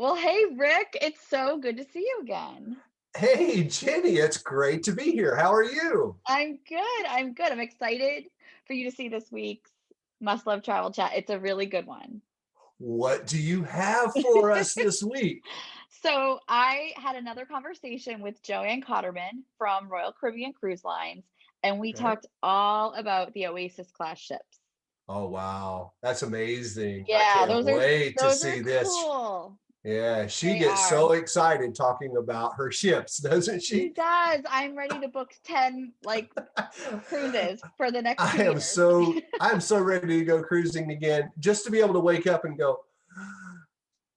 Well, hey, Rick, it's so good to see you again. Hey, Jenny, it's great to be here. How are you? I'm good. I'm good. I'm excited for you to see this week's Must Love Travel Chat. It's a really good one. What do you have for us this week? So, I had another conversation with Joanne Cotterman from Royal Caribbean Cruise Lines, and we Okay. talked all about the Oasis class ships. Oh, wow. That's amazing. I Yeah, can't those are wait to those are see this. cool. Yeah, she They gets are. so excited talking about her ships, doesn't She she? does. I'm ready to book 10 cruises for the next 2 years. I am so ready to go cruising again, just to be able to wake up and go,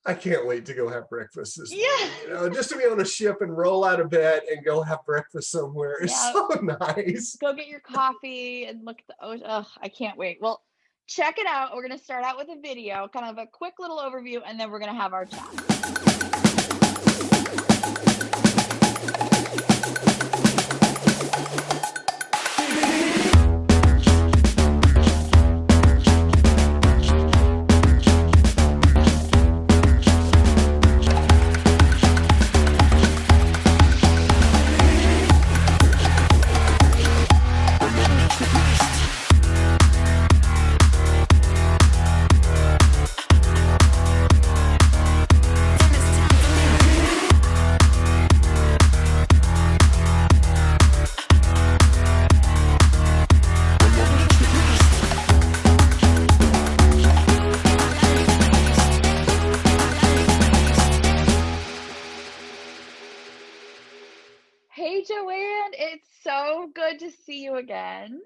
I can't wait to go have breakfast this Yeah. morning. Just to be on a ship and roll out of bed and go have breakfast somewhere is Yeah. so nice. Go get your coffee and look at the ocean. Ugh, I can't wait. Well, check it out. We're going to start out with a video, kind of a quick little overview, and then we're going to have our chat. Hey, Joanne, it's so good to see you again.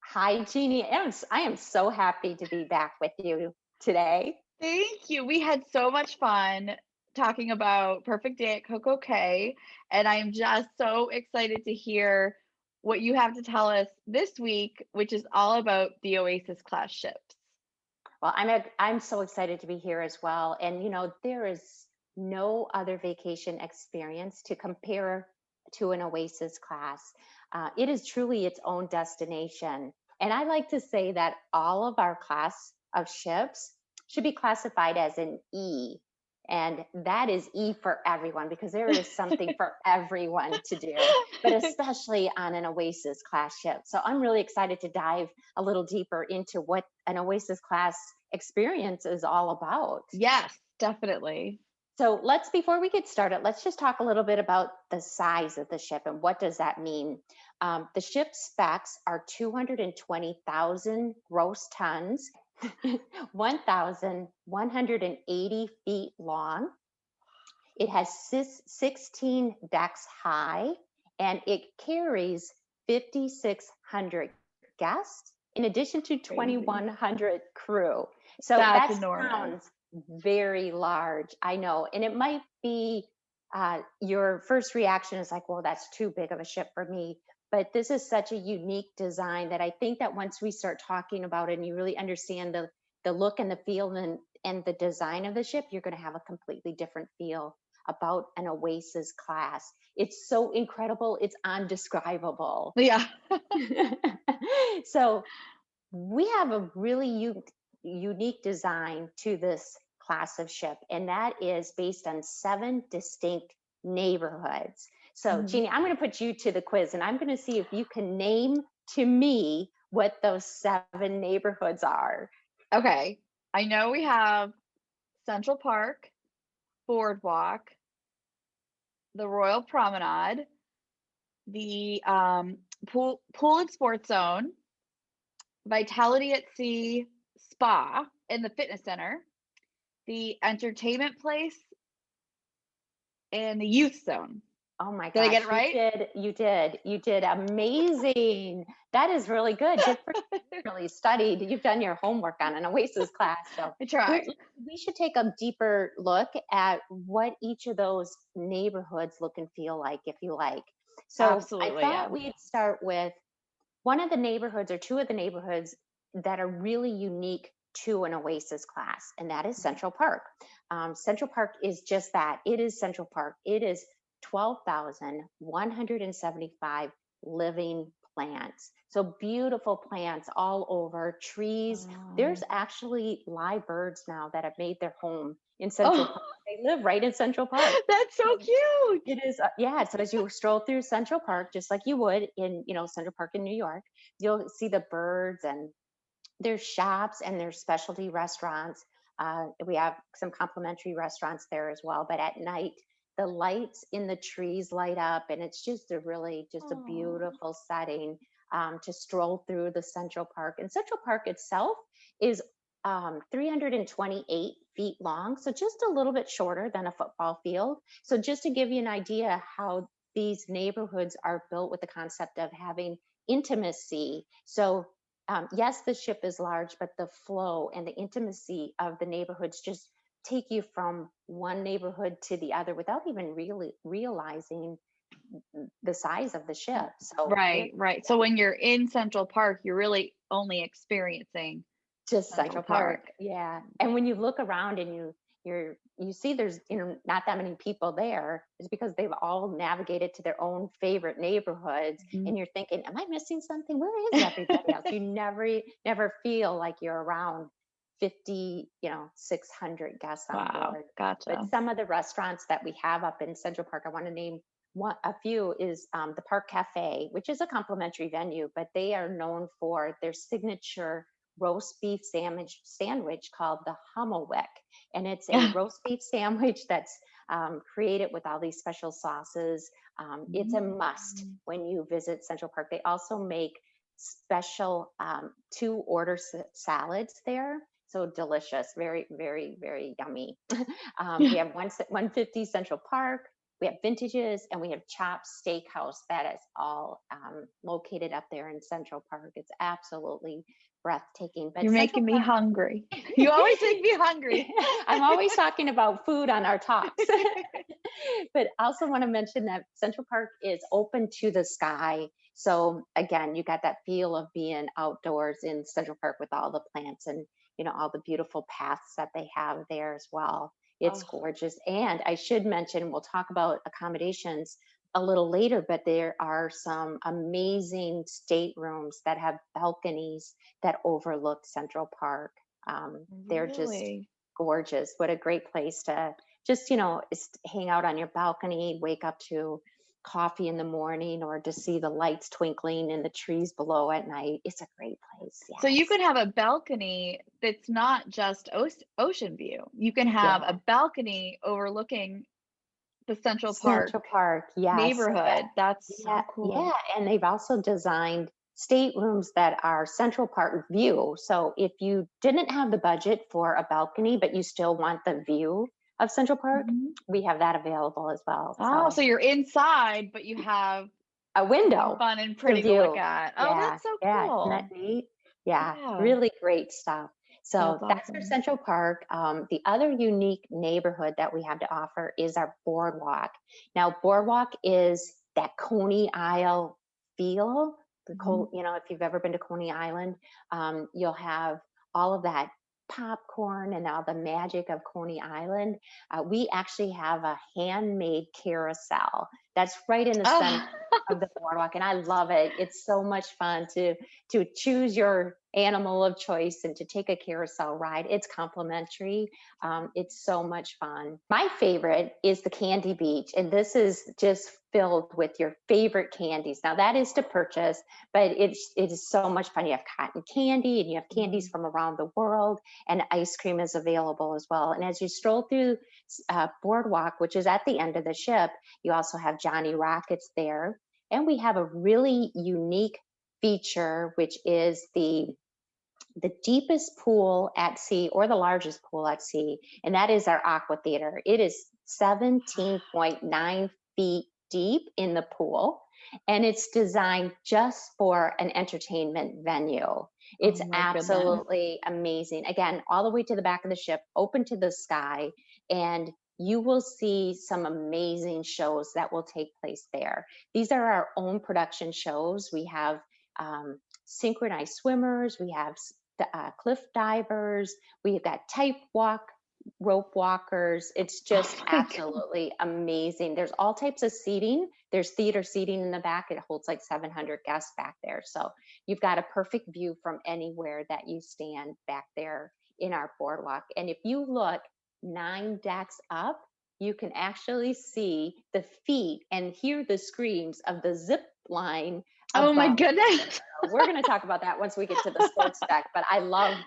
Hi, Jeannie. I am so happy to be back with you today. Thank you. We had so much fun talking about Perfect Day at CocoCay, and I'm just so excited to hear what you have to tell us this week, which is all about the Oasis class ships. Well, I'm so excited to be here as well. And there is no other vacation experience to compare to an Oasis class. It is truly its own destination. And I like to say that all of our class of ships should be classified as an E. And that is E for everyone because there is something for everyone to do, but especially on an Oasis class ship. So I'm really excited to dive a little deeper into what an Oasis class experience is all about. Yes, definitely. So before we get started, let's just talk a little bit about the size of the ship and what does that mean. The ship specs are 220,000 gross tons, 1,180 feet long. It has 16 decks high, and it carries 5,600 guests in addition to Crazy. 2,100 crew. So That's that enormous. sounds very large, I know. And it might be your first reaction is like, well, that's too big of a ship for me. But this is such a unique design that I think that once we start talking about it and you really understand the look and the feel and the design of the ship, you're going to have a completely different feel about an Oasis class. It's so incredible, it's undescribable. Yeah. So we have a really unique design to this class of ship, and that is based on 7 distinct neighborhoods. So, Mhm. Jeannie, I'm going to put you to the quiz, and I'm going to see if you can name to me what those 7 neighborhoods are. Okay. I know we have Central Park, Boardwalk, the Royal Promenade, the pool and sports zone, Vitality at Sea Spa in the fitness center, the entertainment place, and the youth zone. Oh my Did I get gosh, it right? you did amazing. That is really good. Good for you. You really studied. You've done your homework on an Oasis class. So I tried. we should take a deeper look at what each of those neighborhoods look and feel like, if you like. So I Absolutely, yeah. thought we'd start with one of the neighborhoods or two of the neighborhoods that are really unique to an Oasis class, and that is Central Park. Central Park is just that. It is Central Park. It is 12,175 living plants. So beautiful plants all over, trees. There's Oh. actually live birds now that have made their home in Central Oh, Park. They live right in Central Park. That's so cute. It is, yeah. So as you stroll through Central Park, just like you would in, Central Park in New York, you'll see the birds, and there's shops and there's specialty restaurants. We have some complimentary restaurants there as well. But at night, the lights in the trees light up, and it's just just a Oh. beautiful setting to stroll through the Central Park. And Central Park itself is 328 feet long, so just a little bit shorter than a football field. So just to give you an idea how these neighborhoods are built with the concept of having intimacy. So yes, the ship is large, but the flow and the intimacy of the neighborhoods just take you from one neighborhood to the other without even really realizing the size of the ship. So Right, right. So when you're in Central Park, you're really only experiencing just Central Central Park, Park. yeah. And when you look around and you see there's not that many people there, is because they've all navigated to their own favorite neighborhoods, Mhm. and you're thinking, am I missing something? Where is everybody else? You never feel like you're around 50, 600 guests on Wow, board. But gotcha. some of the restaurants that we have up in Central Park, I want to name a few, is the Park Cafe, which is a complimentary venue, but they are known for their signature roast beef sandwich called the Hummelwick. And it's a roast beef sandwich that's created with all these special sauces. It's a must Mm. when you visit Central Park. They also make special two order salads there. So delicious, very, very, very yummy. We have 150 Central Park. We have Vintages, and we have Chops Steakhouse. That is all located up there in Central Park. It's absolutely breathtaking. But You're Central making me Park, hungry. You always make me hungry. I'm always talking about food on our talks. But I also want to mention that Central Park is open to the sky. So again, you got that feel of being outdoors in Central Park with all the plants and all the beautiful paths that they have there as well. It's Oh, gorgeous. And I should mention, we'll talk about accommodations a little later, but there are some amazing staterooms that have balconies that overlook Central Park. They're just really? gorgeous. What a great place to just, hang out on your balcony, wake up to coffee in the morning, or to see the lights twinkling in the trees below at night. It's a great place. So you Yes. could have a balcony that's not just ocean view. You can have a Yeah. balcony overlooking the Central Park Central Park. Yes. Yeah. neighborhood. That's Yeah. so Yeah. cool. And they've also designed staterooms that are Central Park view. So if you didn't have the budget for a balcony, but you still want the view of Central Park, Mhm. we have that available as well. Oh, So so you're inside, but you have a something window fun and to pretty to look view. at. Oh, Yeah, that's so yeah, isn't that cool. neat? Yeah, Yeah, really great stuff. So that's that's for awesome. Central Park. The other unique neighborhood that we have to offer is our boardwalk. Now, boardwalk is that Coney Isle feel. Mhm. If you've ever been to Coney Island, you'll have all of that popcorn and all the magic of Coney Island. We actually have a handmade carousel that's right in the center Oh. of the boardwalk, and I love it. It's so much fun to choose your animal of choice and to take a carousel ride. It's complimentary. It's so much fun. My favorite is the Candy Beach, and this is just filled with your favorite candies. Now that is to purchase, but it is so much fun. You have cotton candy, and you have candies Mhm. from around the world, and ice cream is available as well. And as you stroll through boardwalk, which is at the end of the ship, you also have Johnny Rockets there. And we have a really unique feature, which is the deepest pool at sea, or the largest pool at sea, and that is our aqua theater. It is 17.9 feet deep in the pool, and it's designed just for an entertainment venue. Oh It's my goodness. absolutely amazing. Again, all the way to the back of the ship, open to the sky, and you will see some amazing shows that will take place there. These are our own production shows. We have synchronized swimmers, we have cliff divers, we've got rope walkers. It's just Oh my goodness. absolutely amazing. There's all types of seating. There's theater seating in the back. It holds like 700 guests back there. So you've got a perfect view from anywhere that you stand back there in our boardwalk. And if you look 9 decks up, you can actually see the feet and hear the screams of the zip line Oh my above. goodness. We're going to talk about that once we get to the sports deck, but I love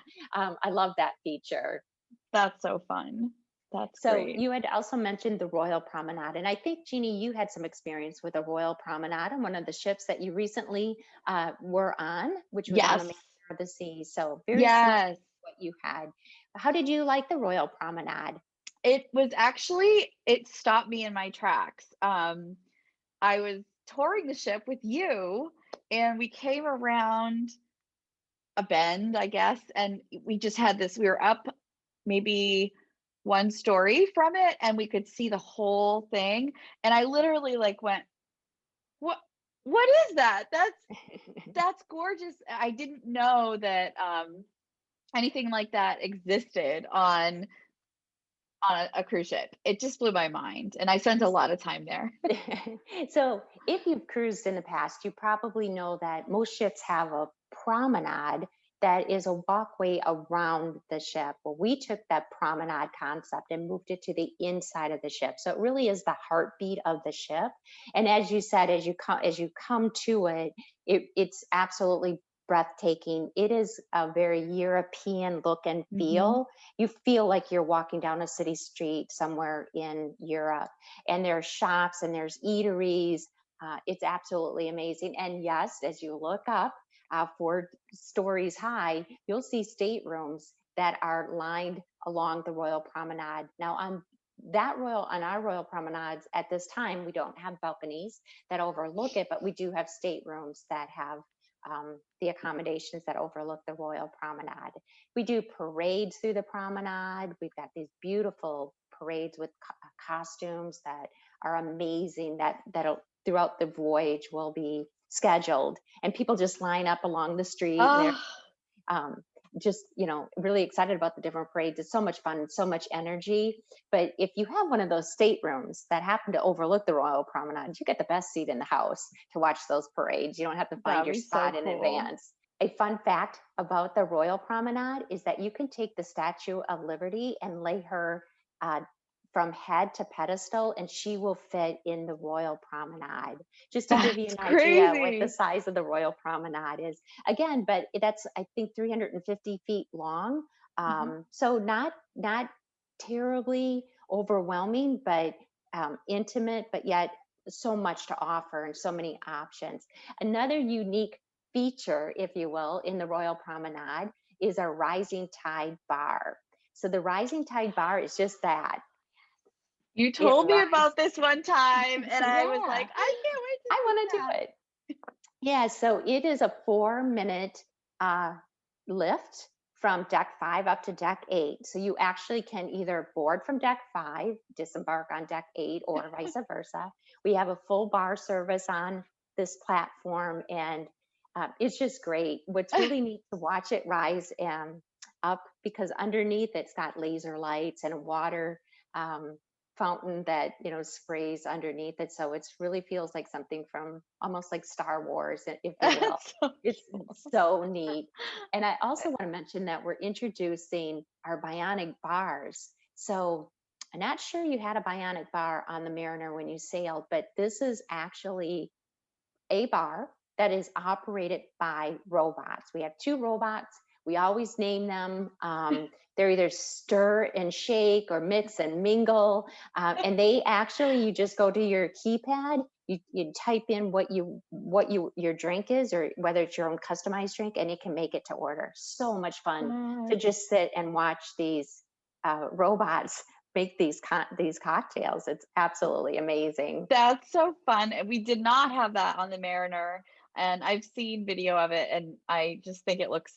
that feature. That's so fun. That's So great. you had also mentioned the Royal Promenade, and I think, Jeannie, you had some experience with a Royal Promenade on one of the ships that you recently were on, which was on the Yes. Master of the Seas. So very similar to Yes. what you had. How did you like the Royal Promenade? It was actually, it stopped me in my tracks. I was touring the ship with you, and we came around a bend, I guess, and we just had this, we were up maybe one story from it, and we could see the whole thing. And I literally like went, what what is that? That's gorgeous. I didn't know that anything like that existed on a cruise ship. It just blew my mind, and I spent a lot of time there. So if you've cruised in the past, you probably know that most ships have a promenade that is a walkway around the ship. Well, we took that promenade concept and moved it to the inside of the ship. So it really is the heartbeat of the ship. And as you said, as you come to it, it's absolutely breathtaking. It is a very European look and Mhm. feel. You feel like you're walking down a city street somewhere in Europe, and there's shops and there's eateries. It's absolutely amazing. And yes, as you look up 4 stories high, you'll see staterooms that are lined along the Royal Promenade. Now, on our Royal Promenades at this time, we don't have balconies that overlook it, but we do have staterooms that have the accommodations that overlook the Royal Promenade. We do parades through the promenade. We've got these beautiful parades with costumes that are amazing, that'll throughout the voyage will be scheduled, and people just line up along the street, and they're Oh, just really excited about the different parades. It's so much fun and so much energy. But if you have one of those staterooms that happen to overlook the Royal Promenade, you get the best seat in the house to watch those parades. You don't have to find that'd your be so spot in cool. advance. A fun fact about the Royal Promenade is that you can take the Statue of Liberty and lay her uh, from head to pedestal, and she will fit in the Royal Promenade. Just to give you That's an idea what the crazy. size of the Royal Promenade is. Again, but that's, I think, 350 feet long. Mhm. So not terribly overwhelming, but intimate, but yet so much to offer and so many options. Another unique feature, if you will, in the Royal Promenade is a rising tide bar. So the rising tide bar is just that. You It told me rises. about this one time, and I was Yeah, like, I can't wait to I see want to do that. it. Yeah, so it is a 4-minute uh, lift from deck 5 up to deck 8. So you actually can either board from deck 5, disembark on deck 8, or vice versa. We have a full bar service on this platform, and it's just great. What's really neat to watch it rise up, because underneath it's got laser lights and a water um, fountain that sprays underneath it, so it's really feels like something from almost like Star Wars, if you will. That's so It's cool. so neat. And I also want to mention that we're introducing our bionic bars. So I'm not sure you had a bionic bar on the Mariner when you sailed, but this is actually a bar that is operated by robots. We have 2 robots. We always name them. They're either stir and shake or mix and mingle. And they actually, you just go to your keypad, you type in what your drink is, or whether it's your own customized drink, and it can make it to order. So much fun to What? just sit and watch these robots make these cocktails. It's absolutely amazing. That's so fun. And we did not have that on the Mariner, and I've seen video of it, and I just think it looks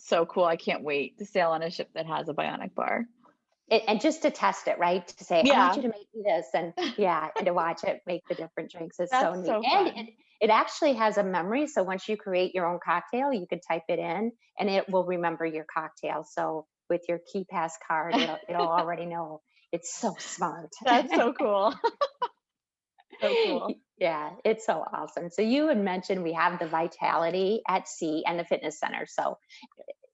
so cool. I can't wait to sail on a ship that has a bionic bar. And just to test it, right? To say, I want Yeah, you to make me this, and yeah, and to watch it make the different drinks is so that's neat. so And fun. it actually has a memory. So once you create your own cocktail, you can type it in, and it will remember your cocktail. So with your KeyPass card, it'll already know. It's so smart. That's so cool. So cool. Yeah, it's so awesome. So you had mentioned we have the Vitality at Sea and the Fitness Center. So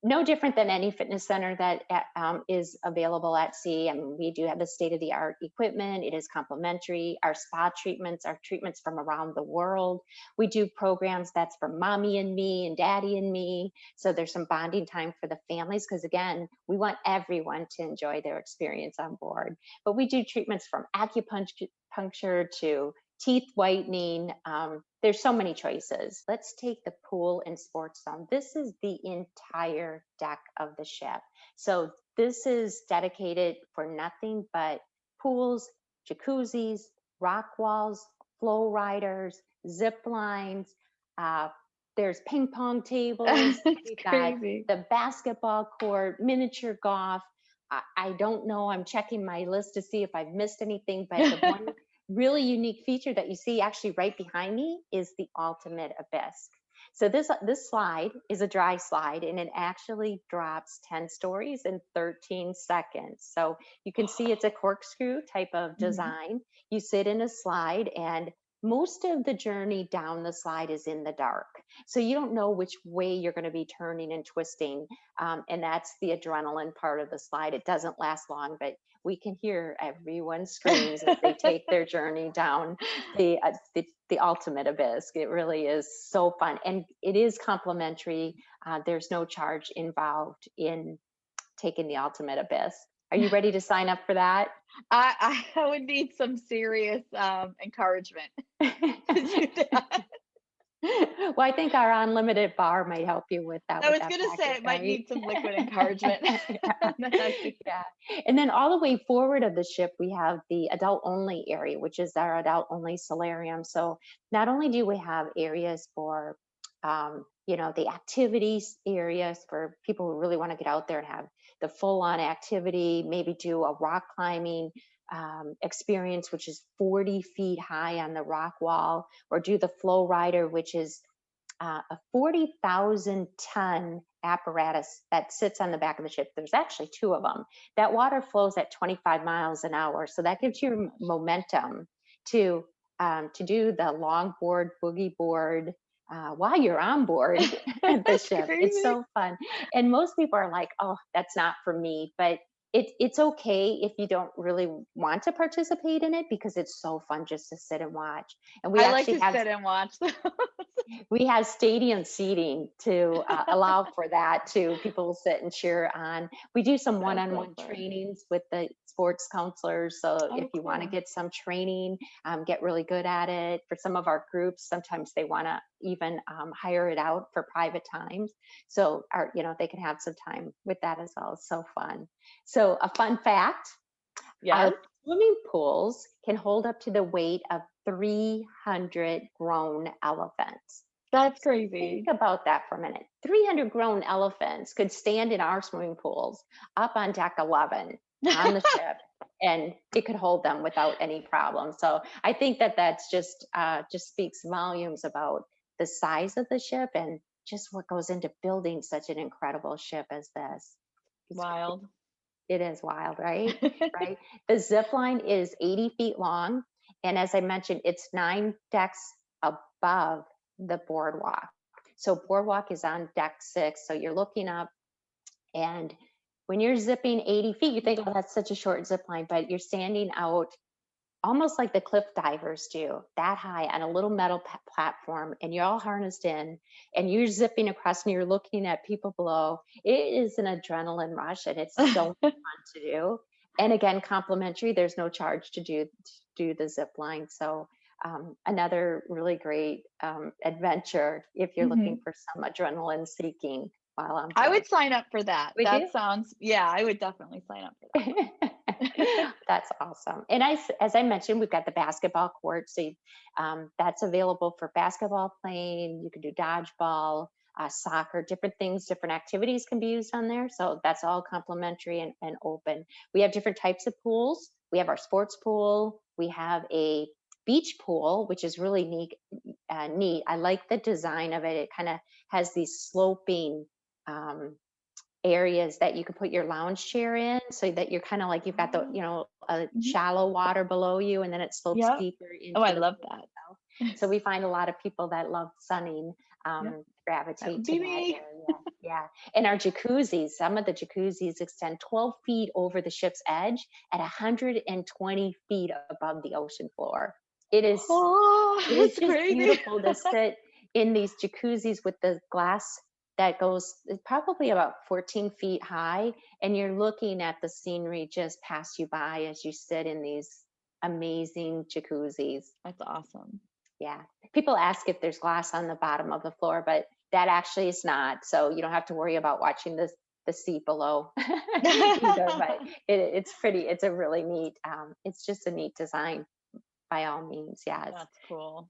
no different than any fitness center that is available at sea. I mean, we do have the state-of-the-art equipment. It is complimentary. Our spa treatments are treatments from around the world. We do programs that's for mommy and me and daddy and me. So there's some bonding time for the families, because again, we want everyone to enjoy their experience on board. But we do treatments from acupuncture to teeth whitening. There's so many choices. Let's take the pool and sports zone. This is the entire deck of the ship. So this is dedicated for nothing but pools, jacuzzis, rock walls, flow riders, zip lines. There's ping pong tables. We've got the basketball court, miniature golf. I don't know. I'm checking my list to see if I've missed anything, but the one really unique feature that you see actually right behind me is the ultimate abyss. So this slide is a dry slide, and it actually drops 10 stories in 13 seconds. So you can see it's a corkscrew type of design. You sit in a slide, and most of the journey down the slide is in the dark. So you don't know which way you're going to be turning and twisting. And that's the adrenaline part of the slide. It doesn't last long, but we can hear everyone's screams as they take their journey down the ultimate abyss. It really is so fun. And it is complimentary. There's no charge involved in taking the ultimate abyss. Are you ready to sign up for that? I would need some serious encouragement to do that. Well, I think our unlimited bar might help you with that. I was going to say it might need some liquid encouragement. Yeah. And then all the way forward of the ship, we have the adult only area, which is our adult only solarium. So not only do we have areas for, the activities areas for people who really want to get out there and have the full on activity, maybe do a rock climbing experience, which is 40 feet high on the rock wall, or do the flow rider, which is a 40,000 ton apparatus that sits on the back of the ship. There's actually two of them. That water flows at 25 miles an hour. So that gives you momentum to do the longboard, boogie board, while you're on board the ship. Crazy. It's so fun. And most people are like, oh, that's not for me. But it's okay if you don't really want to participate in it, because it's so fun just to sit and watch. And we I like to sit and watch. We have stadium seating to allow for that too. People will sit and cheer on. We do some one-on-one trainings with the sports counselors. So if you want to get some training, get really good at it. For some of our groups, sometimes they want to even hire it out for private times. So they can have some time with that as well. It's so fun. So a fun fact, our swimming pools can hold up to the weight of 300 grown elephants. That's crazy. Think about that for a minute. 300 grown elephants could stand in our swimming pools up on deck 11 on the ship, and it could hold them without any problem. So I think that's just speaks volumes about the size of the ship and just what goes into building such an incredible ship as this. It's wild. It is wild, right? Right. The zip line is 80 feet long. And as I mentioned, it's 9 decks above the boardwalk. So boardwalk is on deck 6. So you're looking up, and when you're zipping 80 feet, you think, oh, that's such a short zip line, but you're standing out almost like the cliff divers do, that high on a little metal platform, and you're all harnessed in, and you're zipping across, and you're looking at people below. It is an adrenaline rush, and it's so fun to do. And again, complimentary. There's no charge to do the zip line. So another really great adventure if you're looking for some adrenaline seeking while I'm. I would sign up for that. Sounds. Yeah, I would definitely sign up for that. That's awesome. And as I mentioned, we've got the basketball court. So that's available for basketball playing. You can do dodgeball, soccer, different things, different activities can be used on there. So that's all complimentary and open. We have different types of pools. We have our sports pool. We have a beach pool, which is really neat. I like the design of it. It kind of has these sloping areas that you can put your lounge chair in, so that you're kind of like, you've got the a shallow water below you, and then it slopes deeper into I love that. So we find a lot of people that love sunning gravitate to that area. Yeah. And our jacuzzis, some of the jacuzzis extend 12 feet over the ship's edge at 120 feet above the ocean floor. It is Oh, it is that's just crazy. beautiful to sit in these jacuzzis with the glass that goes probably about 14 feet high, and you're looking at the scenery just pass you by as you sit in these amazing jacuzzis. That's awesome. Yeah. People ask if there's glass on the bottom of the floor, but that actually is not. So you don't have to worry about watching the sea below either. But it's a really neat, it's just a neat design by all means. Yes. That's cool.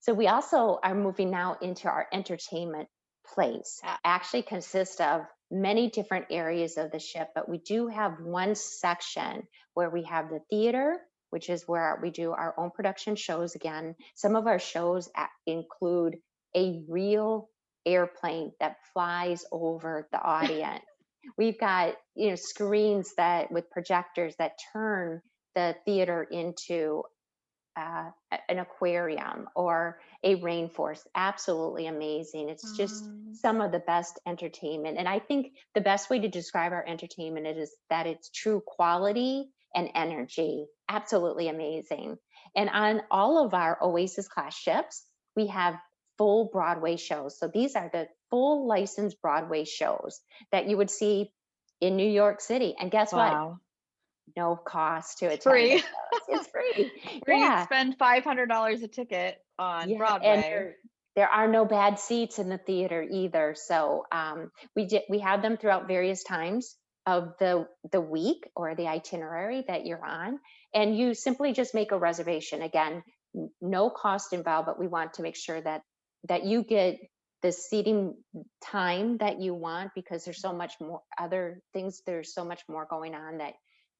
So we also are moving now into our entertainment place. Actually consists of many different areas of the ship, but we do have one section where we have the theater, which is where we do our own production shows again. Some of our shows include a real airplane that flies over the audience. We've got, screens that with projectors that turn the theater into an aquarium or a rainforest. Absolutely amazing. It's just some of the best entertainment. And I think the best way to describe our entertainment is that it's true quality and energy. Absolutely amazing. And on all of our Oasis class ships, we have full Broadway shows. So these are the full licensed Broadway shows that you would see in New York City. And guess what? No cost to attend. Free. It's free. Free. Yeah. Spend $500 a ticket on Broadway. And there are no bad seats in the theater either. So we have them throughout various times of the week or the itinerary that you're on, and you simply just make a reservation. Again, no cost involved, but we want to make sure that you get the seating time that you want, because there's so much more other things. There's so much more going on that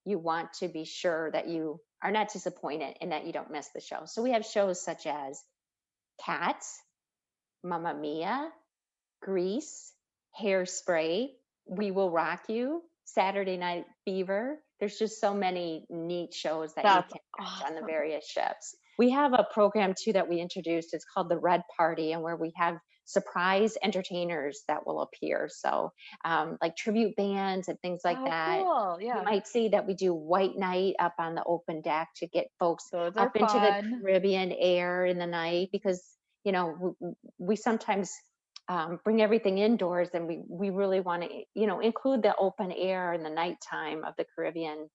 you want to be sure that you are not disappointed and that you don't miss the show. So we have shows such as Cats, Mamma Mia, Grease, Hairspray, We Will Rock You, Saturday Night Fever. There's just so many neat shows that you can watch on the various ships. We have a program too that we introduced. It's called the Red Party, and where we have surprise entertainers that will appear. So like tribute bands and things like that. Cool. Yeah. You might see that we do White Night up on the open deck to get folks up into the Caribbean air in the night, because we sometimes bring everything indoors, and we really want to include the open air in the nighttime of the Caribbean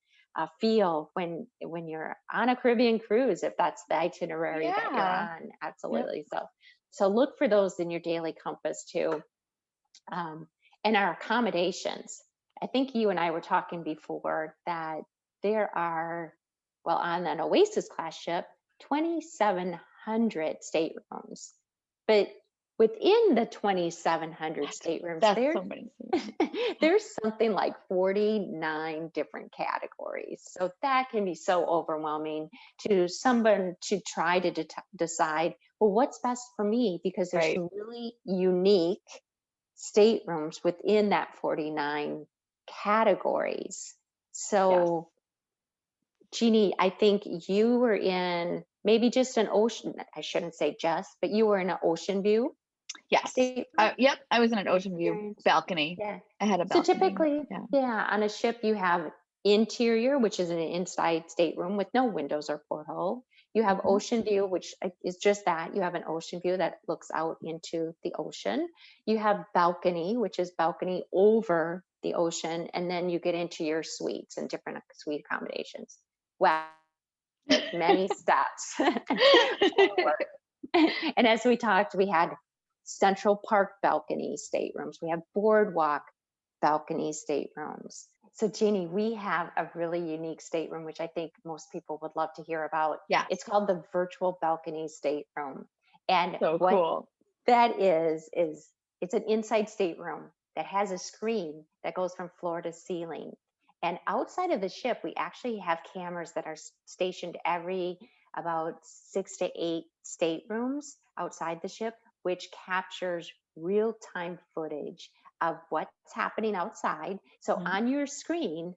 feel when you're on a Caribbean cruise, if that's the itinerary that you're on. Absolutely. Yep. So look for those in your daily compass too. And our accommodations. I think you and I were talking before that there are, on an Oasis class ship, 2,700 staterooms. But within the 2,700 staterooms, there's something like 49 different categories. So that can be so overwhelming to someone to try to decide, well, what's best for me? Because there's some really unique staterooms within that 49 categories. So Jeannie, I think you were in maybe just an ocean, I shouldn't say just, but you were in an ocean view. Yes. Yep. I was in an ocean view balcony. Yeah. I had a balcony. So typically, on a ship, you have interior, which is an inside stateroom with no windows or porthole. You have ocean view, which is just that. You have an ocean view that looks out into the ocean. You have balcony, which is balcony over the ocean. And then you get into your suites and different suite accommodations. Wow. Many steps forward. And as we talked, we had Central Park balcony staterooms. We have boardwalk balcony staterooms. So Jeannie, we have a really unique stateroom, which I think most people would love to hear about. Yeah. It's called the virtual balcony stateroom. And so what cool. That is it's an inside stateroom that has a screen that goes from floor to ceiling. And outside of the ship, we actually have cameras that are stationed every about 6 to 8 staterooms outside the ship, which captures real-time footage of what's happening outside. So on your screen,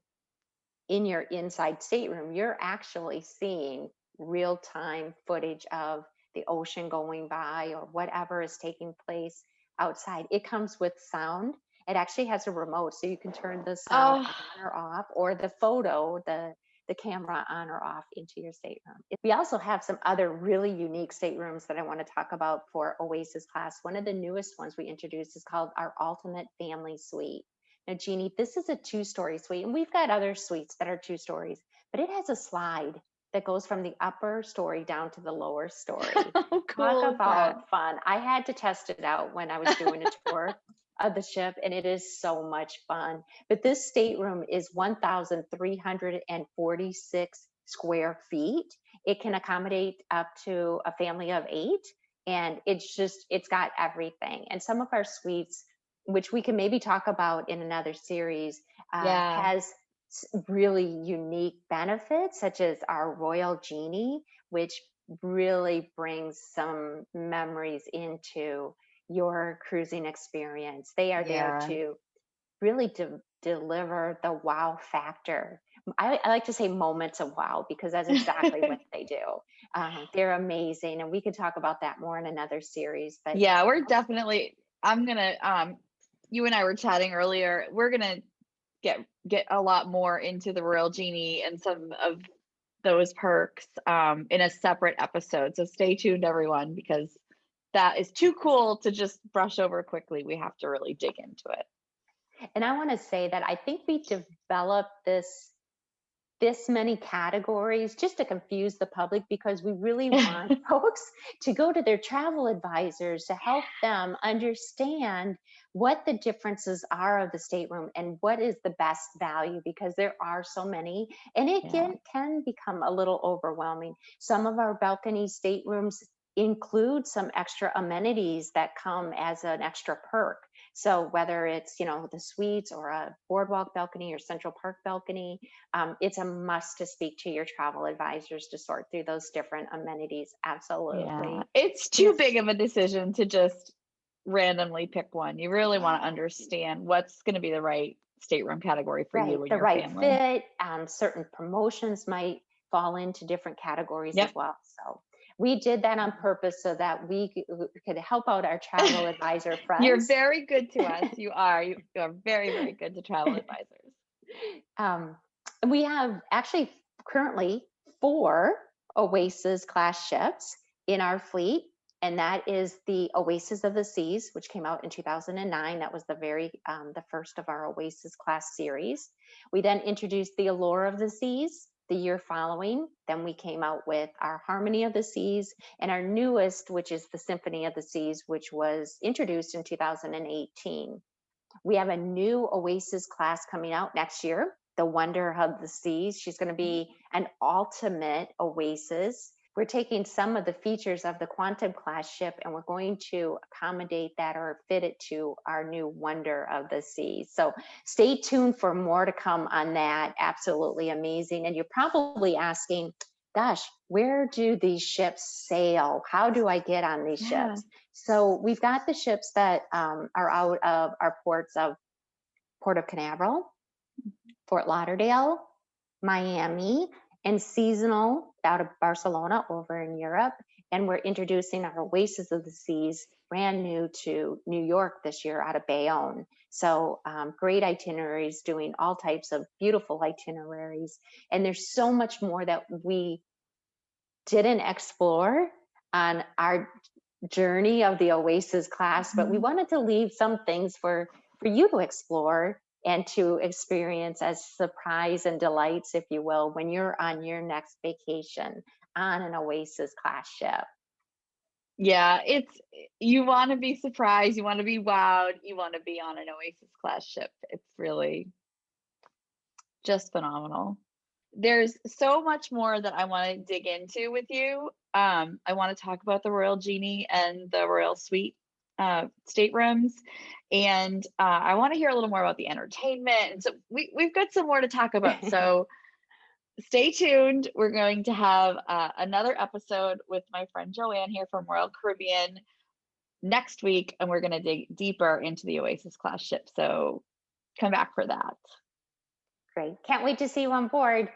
in your inside stateroom, you're actually seeing real-time footage of the ocean going by or whatever is taking place outside. It comes with sound. It actually has a remote, so you can turn the sound Oh, on or off, or the photo, the camera on or off into your stateroom. We also have some other really unique staterooms that I want to talk about for Oasis class. One of the newest ones we introduced is called our Ultimate Family Suite. Now, Jeannie, this is a 2-story suite, and we've got other suites that are 2 stories, but it has a slide that goes from the upper story down to the lower story. how Talk cool is that? about fun. I had to test it out when I was doing a tour of the ship, and it is so much fun. But this stateroom is 1,346 square feet. It can accommodate up to a family of 8, and it's got everything. And some of our suites, which we can maybe talk about in another series, Yeah. has really unique benefits, such as our Royal Genie, which really brings some memories into your cruising experience. They are there Yeah. to really deliver the wow factor. I like to say moments of wow, because that's exactly what they do. They're amazing, and we could talk about that more in another series. But Yeah, we're definitely, I'm gonna, you and I were chatting earlier. We're gonna get a lot more into the Royal Genie and some of those perks in a separate episode. So stay tuned, everyone, because that is too cool to just brush over quickly. We have to really dig into it. And I want to say that I think we developed this many categories just to confuse the public, because we really want folks to go to their travel advisors to help them understand what the differences are of the stateroom and what is the best value, because there are so many, and it Yeah. can become a little overwhelming. Some of our balcony staterooms include some extra amenities that come as an extra perk. So whether it's, the suites or a boardwalk balcony or Central Park balcony, it's a must to speak to your travel advisors to sort through those different amenities. Absolutely. Yeah. It's too Yes. big of a decision to just randomly pick one. You really want to Yeah. understand what's going to be the right stateroom category for Right. you and The your right family. fit. Certain promotions might fall into different categories Yep. as well. So we did that on purpose so that we could help out our travel advisor You're friends. very good to us. You are. You are very, very good to travel advisors. We have actually currently 4 Oasis class ships in our fleet, and that is the Oasis of the Seas, which came out in 2009. That was the first of our Oasis class series. We then introduced the Allure of the Seas the year following. Then we came out with our Harmony of the Seas, and our newest, which is the Symphony of the Seas, which was introduced in 2018. We have a new Oasis class coming out next year, the Wonder of the Seas. She's going to be an ultimate Oasis. We're taking some of the features of the Quantum class ship, and we're going to accommodate that or fit it to our new Wonder of the Seas. So stay tuned for more to come on that. Absolutely amazing. And you're probably asking, gosh, where do these ships sail? How do I get on these ships? So we've got the ships that are out of our ports of Port of Canaveral, Fort Lauderdale, Miami, and seasonal out of Barcelona over in Europe. And we're introducing our Oasis of the Seas brand new to New York this year out of Bayonne. So great itineraries, doing all types of beautiful itineraries. And there's so much more that we didn't explore on our journey of the Oasis class, but we wanted to leave some things for you to explore and to experience as surprise and delights, if you will, when you're on your next vacation on an Oasis class ship. Yeah, you want to be surprised, you want to be wowed, you want to be on an Oasis class ship. It's really just phenomenal. There's so much more that I want to dig into with you. I want to talk about the Royal Genie and the Royal Suite staterooms, and I want to hear a little more about the entertainment. And so we've got some more to talk about. So stay tuned. We're going to have another episode with my friend Joanne here from Royal Caribbean next week, and we're going to dig deeper into the Oasis class ship. So come back for that. Great. Can't wait to see you on board.